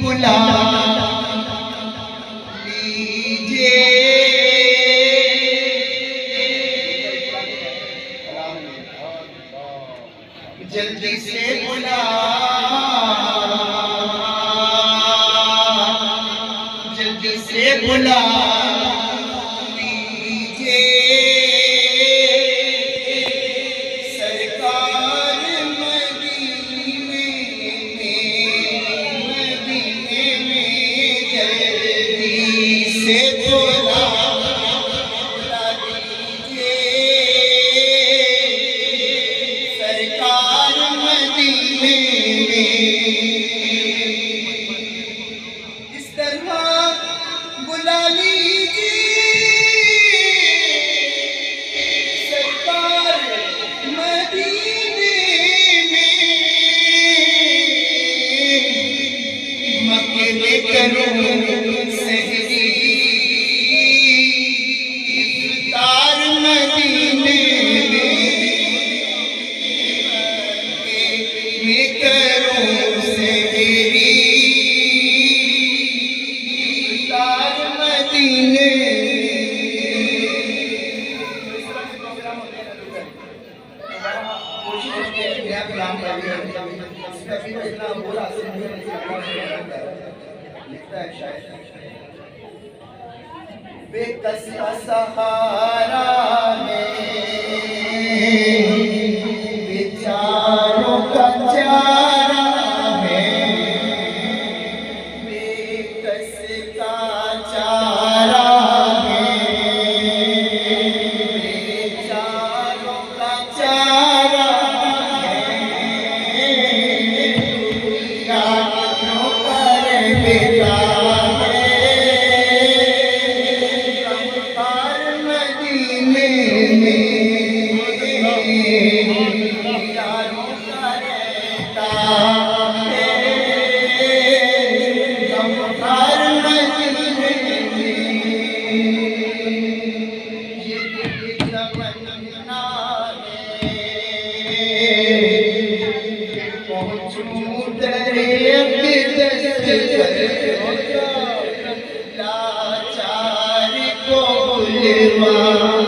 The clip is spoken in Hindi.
बुला लीजिए, जल्दी से बुला, जल्दी से बुला लीजिए। सरकार मदीने में जल्दी से बुला लीजिए। सरकार मदीने में इस तरह बुला लीजिए। सरकार मदीने में मक्के में करूं सहरी इफ्तार, मदीने में करूं सहरी इफ्तार, मदीने बेकस का सहारा है, बेचारों का चारा है, बेकस का चारा है, बेचारों का चारा है, यारों पर बेटा लाचार को बुलवा